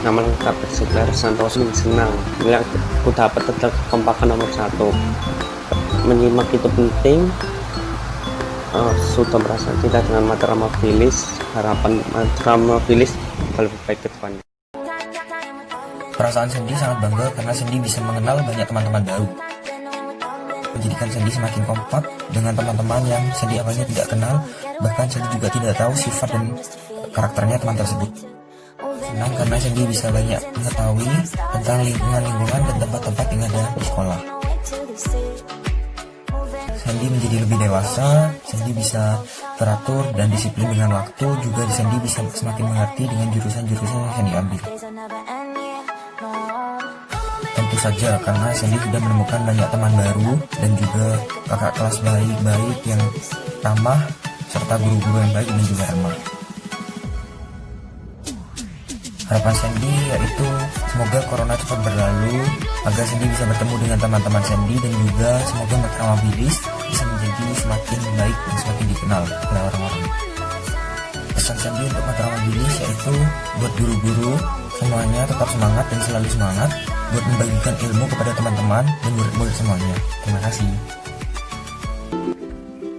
Nama lengkap Segar Santoso Senang. Yang aku dapat tetap kompakan nomor satu. Menyimak itu penting. Sudah merasa cinta dengan Matra Mobilis. Harapan Matra Mobilis lebih baik ke depannya. Perasaan Sandy sangat bangga karena Sandy bisa mengenal banyak teman-teman baru, menjadikan Sandy semakin kompak dengan teman-teman yang Sandy awalnya tidak kenal. Bahkan Sandy juga tidak tahu sifat dan karakternya teman tersebut. Senang karena Sandy bisa banyak mengetahui tentang lingkungan dan tempat-tempat yang ada di sekolah. Sandy menjadi lebih dewasa, Sandy bisa teratur dan disiplin dengan waktu. Juga Sandy bisa semakin mengerti dengan jurusan-jurusan yang Sandy ambil. Tentu saja karena Sandy sudah menemukan banyak teman baru dan juga kakak kelas baik-baik yang ramah, serta guru-guru yang baik dan juga ramah. Harapan Sandy yaitu semoga corona cepat berlalu agar Sandy bisa bertemu dengan teman-teman Sandy, dan juga semoga Matra Mobilis bisa menjadi semakin baik dan semakin dikenal oleh orang-orang. Pesan Sandy untuk Matra Mobilis yaitu buat guru-guru semuanya tetap semangat dan selalu semangat buat membagikan ilmu kepada teman-teman dan murid-murid semuanya. Terima kasih.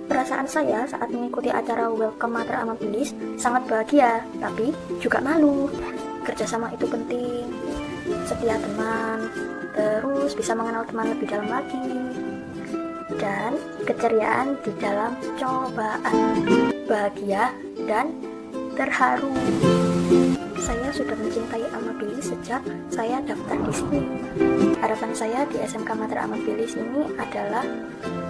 Perasaan saya saat mengikuti acara Welcome Matra Mobilis sangat bahagia, tapi juga malu. Kerjasama itu penting, setia teman, terus bisa mengenal teman lebih dalam lagi, dan keceriaan di dalam cobaan, bahagia dan terharu. Saya sudah mencintai Amabilis sejak saya daftar di sini. Harapan saya di SMK Matra Amabilis ini adalah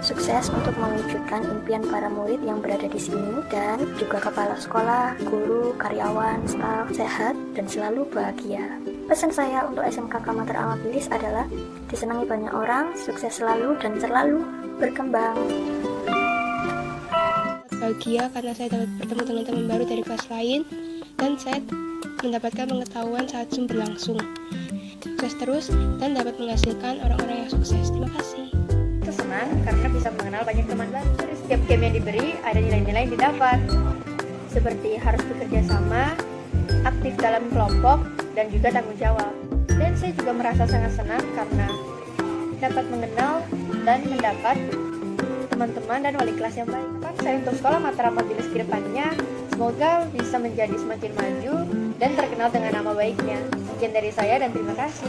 sukses untuk mewujudkan impian para murid yang berada di sini, dan juga kepala sekolah, guru, karyawan, staf sehat dan selalu bahagia. Pesan saya untuk SMK Matra Amabilis adalah disenangi banyak orang, sukses selalu dan selalu berkembang. Bahagia karena saya dapat bertemu dengan teman baru dari kelas lain, dan saya mendapatkan pengetahuan saat Zoom berlangsung. Sukses terus dan dapat menghasilkan orang-orang yang sukses. Terima kasih. Senang karena bisa mengenal banyak teman baru. Dari setiap game yang diberi ada nilai-nilai yang didapat, seperti harus bekerja sama, aktif dalam kelompok, dan juga tanggung jawab. Dan saya juga merasa sangat senang karena dapat mengenal dan mendapat teman-teman dan wali kelas yang baik. Saya untuk sekolah Matra Mobilis ke depannya semoga bisa menjadi semakin maju dan terkenal dengan nama baiknya. Sekian dari saya dan terima kasih.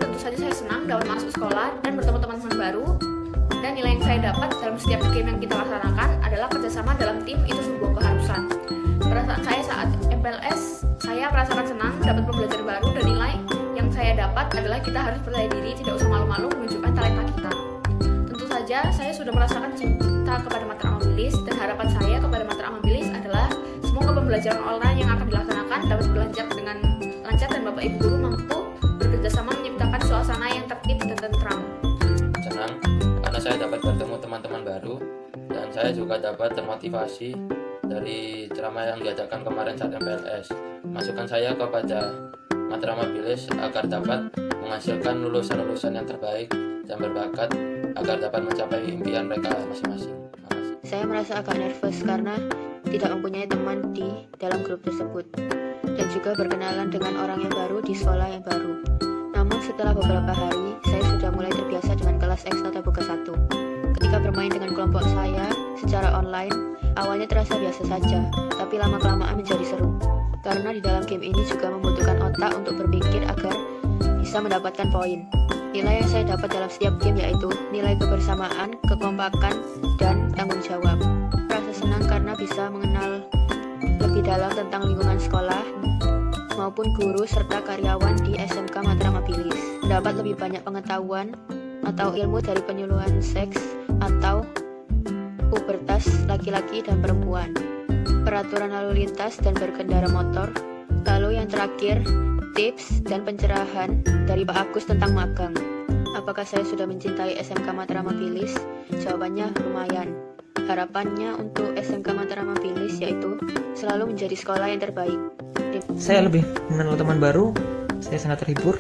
Tentu saja saya senang dapat masuk sekolah dan bertemu teman-teman baru. Dan nilai yang saya dapat dalam setiap game yang kita laksanakan adalah kerjasama dalam tim itu sebuah keharusan. Perasaan saya saat MPLS, saya merasakan senang dapat belajar baru, dan nilai yang saya dapat adalah kita harus percaya diri, tidak usah malu-malu menunjukkan talenta kita. Tentu saja saya sudah merasakan cinta kepada Matra Mobilis, dan harapan saya kepada Matra Mobilis adalah semoga pembelajaran online yang akan dilaksanakan dapat belajar dengan lancar dan Bapak Ibu guru mampu bekerjasama menciptakan suasana yang tertib dan tentram. Senang karena saya dapat bertemu teman-teman baru, dan saya juga dapat termotivasi dari ceramah yang diadakan kemarin saat MPLS. Masukan saya kepada Matra Mobilis agar dapat menghasilkan lulusan-lulusan yang terbaik dan berbakat agar dapat mencapai impian mereka masing-masing. Saya merasa agak nervous karena tidak mempunyai teman di dalam grup tersebut, dan juga berkenalan dengan orang yang baru di sekolah yang baru. Namun setelah beberapa hari, saya sudah mulai terbiasa dengan kelas ekstra terbuka 1. Ketika bermain dengan kelompok saya secara online, awalnya terasa biasa saja, tapi lama-kelamaan menjadi seru. Karena di dalam game ini juga membutuhkan otak untuk berpikir agar bisa mendapatkan poin. Nilai yang saya dapat dalam setiap game yaitu nilai kebersamaan, kekompakan, dan tanggung jawab. Rasa senang karena bisa mengenal lebih dalam tentang lingkungan sekolah maupun guru serta karyawan di SMK Matra Mobilis. Mendapat lebih banyak pengetahuan atau ilmu dari penyuluhan seks atau pubertas laki-laki dan perempuan, peraturan lalu lintas dan berkendara motor. Lalu yang terakhir, tips dan pencerahan dari Pak Agus tentang magang. Apakah saya sudah mencintai SMK Matra Mobilis? Jawabannya lumayan. Harapannya untuk SMK Matra Mobilis yaitu selalu menjadi sekolah yang terbaik. Saya lebih mengenal teman baru, saya sangat terhibur.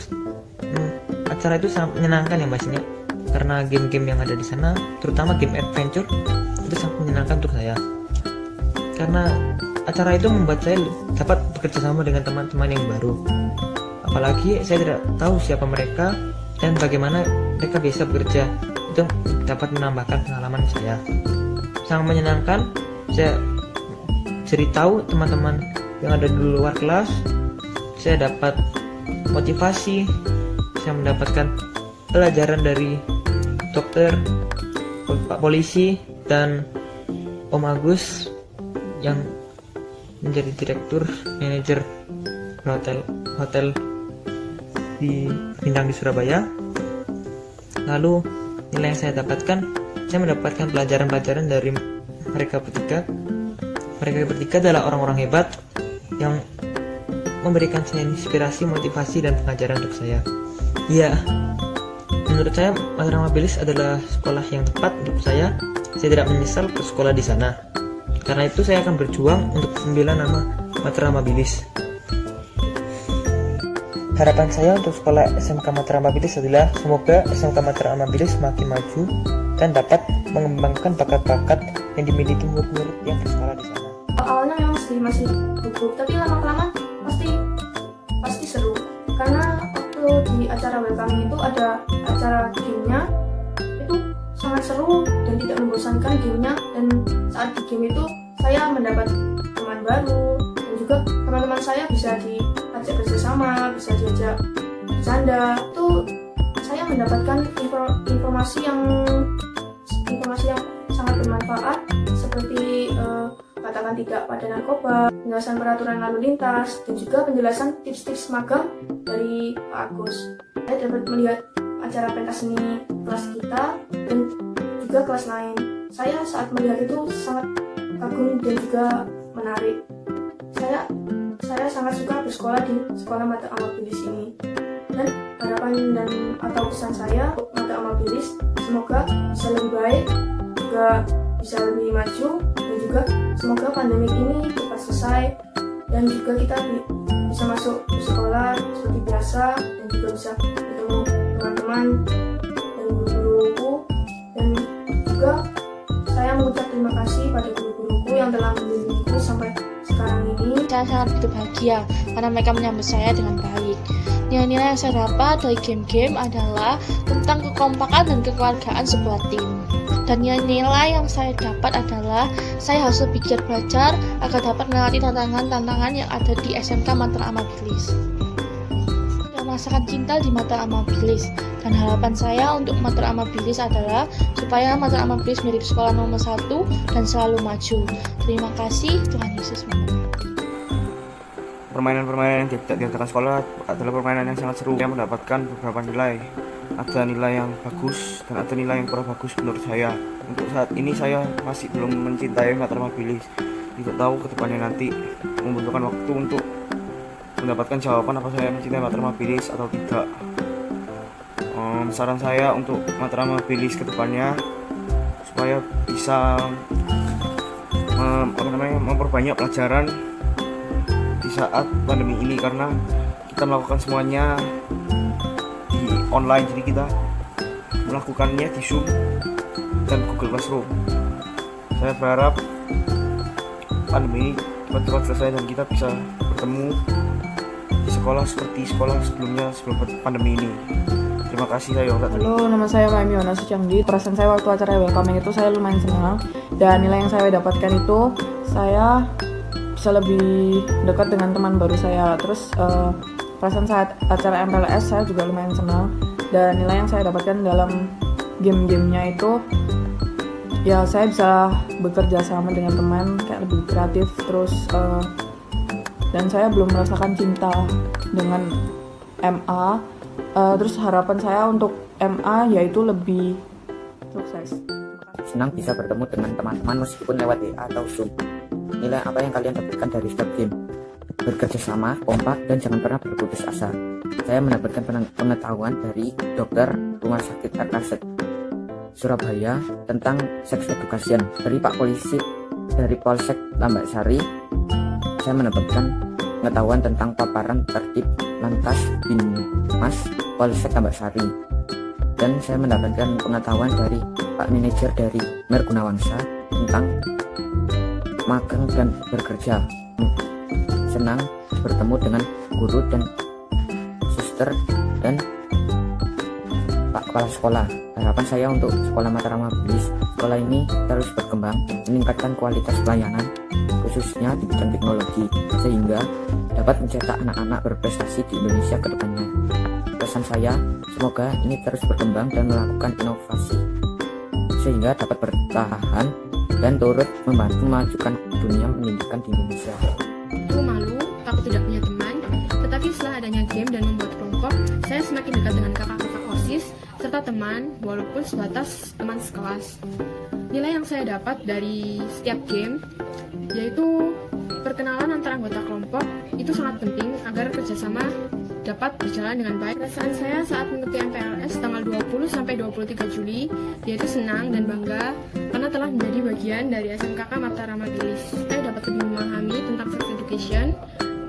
Acara itu sangat menyenangkan ya Mas ini, karena game-game yang ada di sana, terutama game adventure, itu sangat menyenangkan untuk saya. Karena acara itu membuat saya dapat bekerja sama dengan teman-teman yang baru. apalagi saya tidak tahu siapa mereka dan bagaimana mereka bisa bekerja. Itu dapat menambahkan pengalaman saya. Sangat menyenangkan. Saya jadi tahu teman-teman yang ada di luar kelas. Saya dapat motivasi. Saya mendapatkan pelajaran dari dokter, Pak Polisi, dan Om Agus yang menjadi direktur manajer hotel di Bintang di Surabaya. Lalu nilai yang saya dapatkan, saya mendapatkan pelajaran-pelajaran dari mereka bertiga. Mereka bertiga adalah orang-orang hebat yang memberikan saya inspirasi, motivasi, dan pengajaran untuk saya. Ya, menurut saya Matra Amabilis adalah sekolah yang tepat untuk saya. Saya tidak menyesal bersekolah di sana. Karena itu saya akan berjuang untuk membela nama Matra Amabilis. Harapan saya untuk sekolah SMK Matra Amabilis adalah semoga SMK Matra Amabilis semakin maju dan dapat mengembangkan bakat-bakat yang dimiliki murid-murid yang bersekolah di sana. Awalnya memang masih gugup, tapi lama-kelamaan pasti seru. Karena waktu di acara welcoming itu ada acara gamenya, itu sangat seru dan tidak membosankan gamenya. Dan saat di game itu saya mendapat teman baru dan juga teman-teman saya bisa diajak bersama, bisa diajak bercanda. Itu saya mendapatkan informasi yang sangat bermanfaat, seperti katakan tidak pada narkoba, penjelasan peraturan lalu lintas, dan juga penjelasan tips-tips magang dari Pak Agus. Saya dapat melihat acara pentas seni kelas kita dan juga kelas lain. Saya saat melihat itu sangat kagum dan juga menarik. Saya sangat suka bersekolah di sekolah Matra Amabilis ini. Dan harapan dan atau pesan saya untuk Matra Amabilis, semoga bisa lebih baik, juga bisa lebih maju, dan juga semoga pandemi ini cepat selesai dan juga kita bisa masuk ke sekolah seperti biasa dan juga bisa ketemu teman-teman dan guru-guruku. Dan juga saya mengucap terima kasih pada guru-guruku yang telah membimbingku sampai sekarang ini. Saya sangat berbahagia karena mereka menyambut saya dengan baik. Nilai-nilai yang saya dapat dari game-game adalah tentang kekompakan dan kekeluargaan sebuah tim. Dan nilai-nilai yang saya dapat adalah saya harus lebih giat belajar agar dapat melewati tantangan-tantangan yang ada di SMK Matra Amabilis. Saya merasakan cinta di Matra Amabilis, dan harapan saya untuk Matra Amabilis adalah supaya Matra Amabilis menjadi sekolah nomor 1 dan selalu maju. Terima kasih, Tuhan Yesus memberkati. Permainan-permainan yang diadakan sekolah adalah permainan yang sangat seru. Saya mendapatkan beberapa nilai. Ada nilai yang bagus dan ada nilai yang kurang bagus menurut saya. Untuk saat ini saya masih belum mencintai Matra Amabilis. Tidak tahu kedepannya nanti membutuhkan waktu untuk mendapatkan jawaban apa saya mencintai Matra Amabilis atau tidak. Saran saya untuk Matra Amabilis kedepannya supaya bisa memperbanyak pelajaran di saat pandemi ini, karena kita melakukan semuanya di online, jadi kita melakukannya di Zoom dan Google Classroom. Saya berharap pandemi cepat-cepat selesai dan kita bisa bertemu di sekolah seperti sekolah sebelumnya sebelum pandemi ini. Terima kasih, saya Yoga. Halo, nama saya Mbak Miona Sucangdi. Perasaan saya waktu acara welcoming itu saya lumayan senang, dan nilai yang saya dapatkan itu saya bisa lebih dekat dengan teman baru saya. Terus perasaan saat acara MPLS saya juga lumayan senang, dan nilai yang saya dapatkan dalam game-gamenya itu ya saya bisa bekerja sama dengan teman, kayak lebih kreatif. Terus dan saya belum merasakan cinta dengan MA. Terus harapan saya untuk MA yaitu lebih sukses. Senang bisa bertemu dengan teman-teman meskipun lewat WA atau Zoom. Nilai apa yang kalian dapatkan dari setiap game? Bekerja sama, kompak, dan jangan pernah berputus asa. Saya mendapatkan pengetahuan dari dokter Rumah Sakit RKZ Surabaya tentang sex education. Dari Pak Polisi dari Polsek Tambak Sari, saya mendapatkan pengetahuan tentang paparan tertib Lantas Binmas Polsek Tambak Sari. Dan saya mendapatkan pengetahuan dari Pak Manajer dari Mergunawangsa tentang magang dan bekerja. Senang bertemu dengan guru dan magister, dan Pak Kepala Sekolah. Harapan saya untuk Sekolah Mata Mabilis, sekolah ini terus berkembang, meningkatkan kualitas pelayanan, khususnya di bidang teknologi, sehingga dapat mencetak anak-anak berprestasi di Indonesia ke depannya. Pesan saya, semoga ini terus berkembang dan melakukan inovasi, sehingga dapat bertahan dan turut membantu memajukan dunia pendidikan di Indonesia. Aku malu, takut tidak punya teman, tetapi setelah adanya game dan membuat kelompok, saya semakin dekat dengan kakak-kakak OSIS serta teman, walaupun sebatas teman sekelas. Nilai yang saya dapat dari setiap game yaitu perkenalan antara anggota kelompok itu sangat penting agar kerjasama dapat berjalan dengan baik. Perasaan saya saat mengikuti MPLS tanggal 20 sampai 23 Juli yaitu senang dan bangga karena telah menjadi bagian dari SMKK Mataram Mabilis. Saya dapat lebih memahami tentang sex education,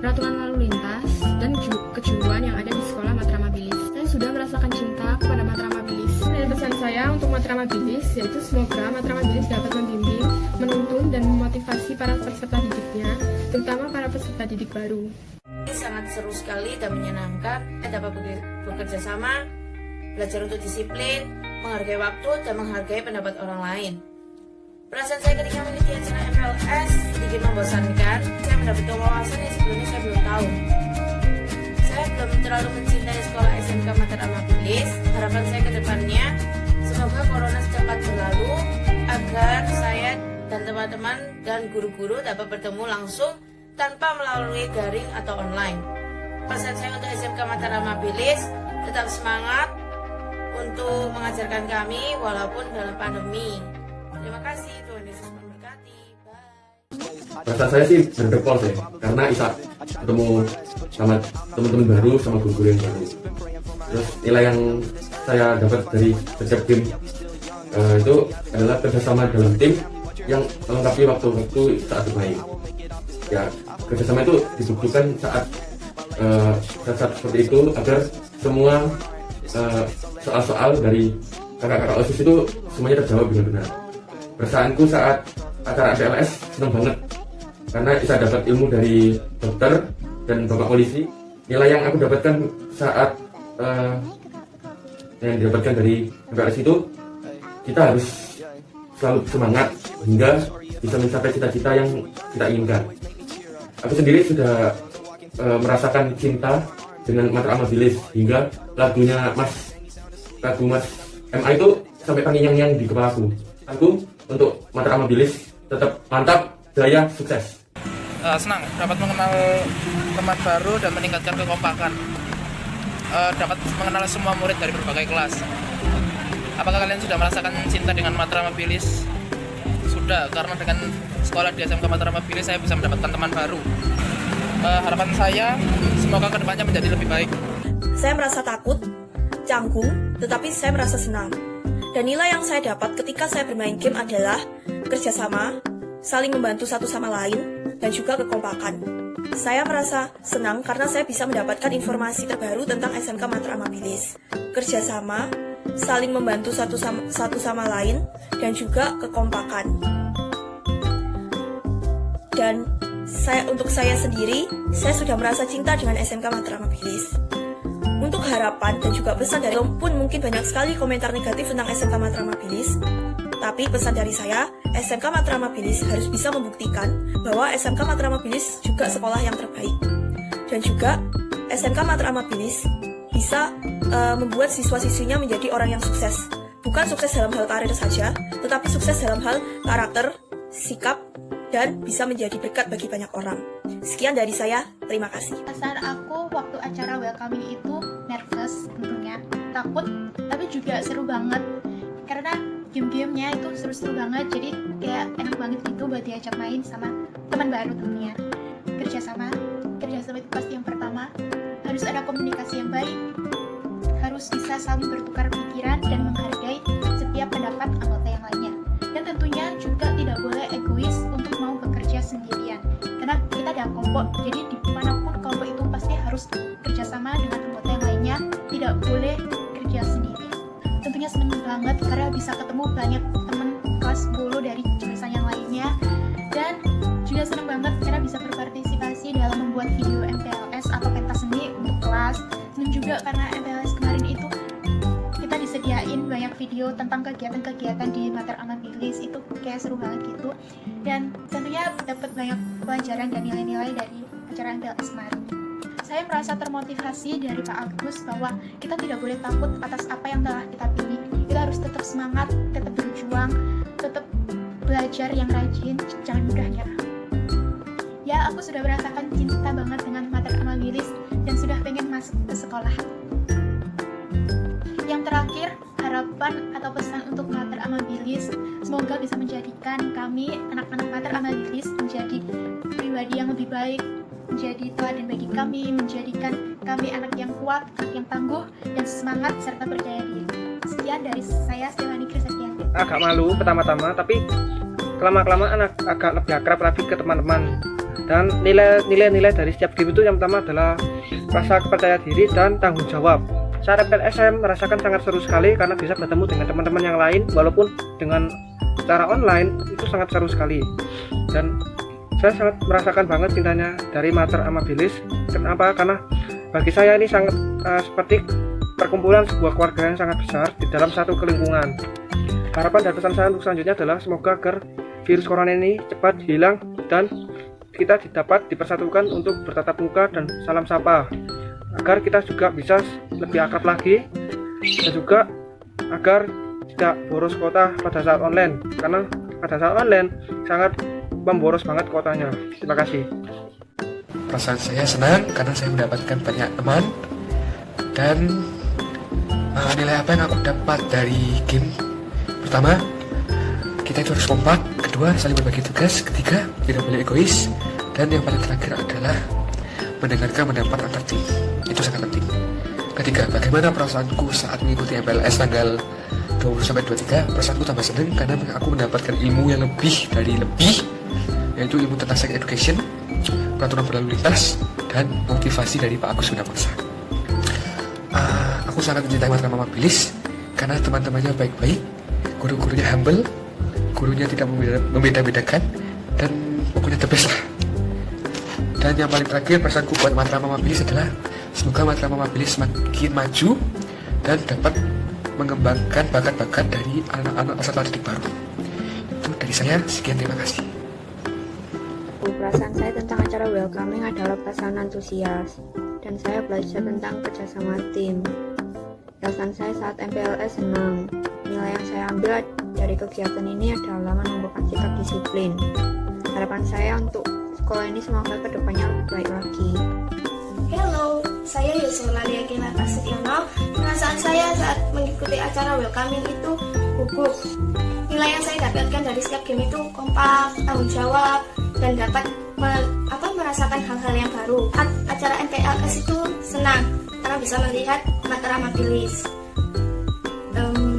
peraturan lalu lintas, dan kejuruan yang ada di sekolah Mataram Mabilis. Saya sudah merasakan cinta kepada Mataram Mabilis. Dan pesan saya untuk Mataram Mabilis yaitu semoga Mataram Mabilis dapat membimbing, menuntun, dan memotivasi para peserta didiknya, terutama para peserta didik baru. Sangat seru sekali dan menyenangkan. Dapat bekerja sama, belajar untuk disiplin, menghargai waktu, dan menghargai pendapat orang lain. Perasaan saya ketika mengikuti acara MPLS sedikit membosankan. Saya mendapatkan wawasan yang sebelumnya saya belum tahu. Saya belum terlalu mencintai sekolah SMK Mataram Mabilis. Harapan saya ke depannya, semoga corona cepat berlalu agar saya dan teman-teman dan guru-guru dapat bertemu langsung tanpa melalui daring atau online. Pesan saya untuk SMK Mataram Mabilis, tetap semangat untuk mengajarkan kami walaupun dalam pandemi. Terima kasih, Tuhan Yesus memberkati. Bye. Perasaan saya sih berdepol sih, karena bisa ketemu sama teman-teman baru, sama guru-guru yang baru. Terus nilai yang saya dapat dari setiap game itu adalah kerjasama dalam tim yang melengkapi waktu-waktu saat bermain. Ya, kerjasama itu dibutuhkan saat seperti itu agar semua soal-soal dari kakak-kakak OSIS itu semuanya terjawab benar-benar. Perasaanku saat acara MPLS senang banget karena bisa dapat ilmu dari dokter dan bapak polisi. Nilai yang aku dapatkan saat yang didapatkan dari MPLS itu, kita harus selalu semangat hingga bisa mencapai cita-cita yang kita inginkan. Aku sendiri sudah merasakan cinta dengan Mataram Mabilis hingga lagu Mas MA itu sampai terngiang-ngiang di kepalaku. Aku untuk Mataram Mabilis tetap mantap, jaya, sukses. Senang dapat mengenal teman baru dan meningkatkan kekompakan. Dapat mengenal semua murid dari berbagai kelas. Apakah kalian sudah merasakan cinta dengan Mataram Mabilis? Sudah, karena dengan sekolah di SMK Mataram Mabilis saya bisa mendapatkan teman baru. Harapan saya semoga kedepannya menjadi lebih baik. Saya merasa takut, canggung, tetapi saya merasa senang. Dan nilai yang saya dapat ketika saya bermain game adalah kerjasama, saling membantu satu sama lain, dan juga kekompakan. Saya merasa senang karena saya bisa mendapatkan informasi terbaru tentang SMK Mataram Mabilis. Kerjasama, saling membantu satu sama lain, dan juga kekompakan. Dan untuk saya sendiri, saya sudah merasa cinta dengan SMK Mataram Mabilis. Untuk harapan dan juga pesan dari pun mungkin banyak sekali komentar negatif tentang SMK Mataram Mabilis. Tapi pesan dari saya, SMK Mataram Mabilis harus bisa membuktikan bahwa SMK Mataram Mabilis juga sekolah yang terbaik. Dan juga SMK Mataram Mabilis bisa membuat siswa-siswinya menjadi orang yang sukses. Bukan sukses dalam hal karir saja, tetapi sukses dalam hal karakter, sikap, dan bisa menjadi berkat bagi banyak orang. Sekian dari saya, terima kasih. Perasaan aku waktu acara welcoming itu nervous tentunya, takut, tapi juga seru banget. Karena game-gamenya itu seru-seru banget, jadi kayak enak banget gitu buat diajak main sama teman baru tentunya. Kerjasama itu pasti yang pertama. Harus ada komunikasi yang baik, harus bisa saling bertukar pikiran dan menghargai setiap pendapat anggota yang lainnya. Dan tentunya juga tidak boleh egois untuk mau bekerja sendirian, karena kita ada kelompok, jadi dimanapun kelompok itu pasti harus kerjasama dengan anggota yang lainnya, tidak boleh kerja sendiri. Tentunya senang banget karena bisa ketemu banyak teman kelas dulu dari jurusan yang lainnya, dan juga senang banget karena bisa berpartisipasi dalam membuat video MPLS atau pentas seni untuk kelas. Dan juga karena MPLS kemarin itu kita disediain banyak video tentang kegiatan-kegiatan di Mater Amabilis, itu kayak seru banget gitu. Dan tentunya dapat banyak pelajaran dan nilai-nilai dari acara MPLS kemarin. Saya merasa termotivasi dari Pak Agus bahwa kita tidak boleh takut atas apa yang telah kita pilih. Kita harus tetap semangat, tetap berjuang, tetap belajar yang rajin, jangan mudah nyerah. Ya, aku sudah merasakan cinta banget dengan Mater Amabilis dan sudah pengen masuk ke sekolah. Yang terakhir, harapan atau pesan untuk Mater Amabilis, semoga bisa menjadikan kami, anak-anak Mater Amabilis, menjadi pribadi yang lebih baik, menjadi teladan bagi kami, menjadikan kami anak yang kuat, anak yang tangguh, dan semangat serta percaya diri. Sekian dari saya, Stefani Krisatianti. Agak malu pertama-tama, tapi kelama-kelamaan agak lebih akrab lagi ke teman-teman. Dan nilai-nilai dari setiap game itu yang pertama adalah rasa percaya diri dan tanggung jawab. Saat MPLS saya merasakan sangat seru sekali karena bisa bertemu dengan teman-teman yang lain, walaupun dengan secara online itu sangat seru sekali. Dan saya sangat merasakan banget cintanya dari Mater Amabilis. Kenapa? Karena bagi saya ini sangat seperti perkumpulan sebuah keluarga yang sangat besar di dalam satu kelingkungan. Harapan dan pesan saya untuk selanjutnya adalah semoga agar virus corona ini cepat hilang dan kita dapat dipersatukan untuk bertatap muka dan salam sapa, agar kita juga bisa lebih akrab lagi, dan juga agar tidak boros kuota pada saat online, karena pada saat online sangat memboros banget kuotanya. Terima kasih. Perasaan saya senang karena saya mendapatkan banyak teman, dan nilai apa yang aku dapat dari game. Pertama, kita itu harus kompak. Kedua, saling berbagi tugas. Ketiga, tidak boleh egois. Dan yang paling terakhir adalah mendengarkan pendapat antar tim. Itu sangat penting. Ketiga, bagaimana perasaanku saat mengikuti MPLS tanggal 20-23? Perasaanku tambah senang karena aku mendapatkan ilmu yang lebih dari lebih, yaitu ilmu tentang sex education, peraturan berlalu lintas, dan motivasi dari Pak Agus Gunawangsa. Aku sangat mencintai Mater Amabilis karena teman-temannya baik-baik, guru-gurunya humble, gurunya tidak membeda-bedakan, dan pokoknya the best lah. Dan yang paling terakhir, perasaanku buat Mater Amabilis adalah semoga Mater Amabilis semakin maju dan dapat mengembangkan bakat-bakat dari anak-anak peserta didik baru. Itu dari saya, sekian, terima kasih. Perasaan saya tentang acara welcoming adalah perasaan antusias, dan saya belajar tentang kerjasama tim. Perasaan saya saat MPLS senang. Nilai yang saya ambil dari kegiatan ini adalah menumbuhkan sikap disiplin. Harapan saya untuk sekolah ini semoga kedepannya lebih baik lagi. Halo, saya Yusula Liakina Prasetyono. Perasaan saya saat mengikuti acara welcoming itu gugup. Nilai yang saya dapatkan dari setiap game itu kompak, tanggung jawab, dan dapat merasakan hal-hal yang baru. Acara MPLS itu senang karena bisa melihat Mater Amabilis.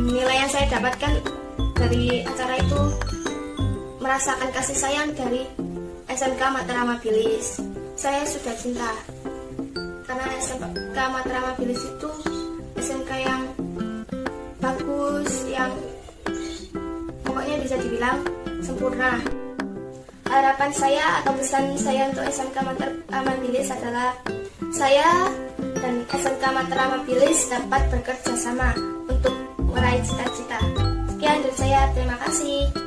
Nilai yang saya dapatkan dari acara itu merasakan kasih sayang dari SMK Mater Amabilis. Saya sudah cinta karena SMK Mater Amabilis itu SMK yang bagus, yang pokoknya bisa dibilang sempurna. Harapan saya atau pesan saya untuk SMK Mater Amabilis adalah saya dan SMK Mater Amabilis dapat bekerja sama untuk meraih cita-cita. Sekian dari saya, terima kasih.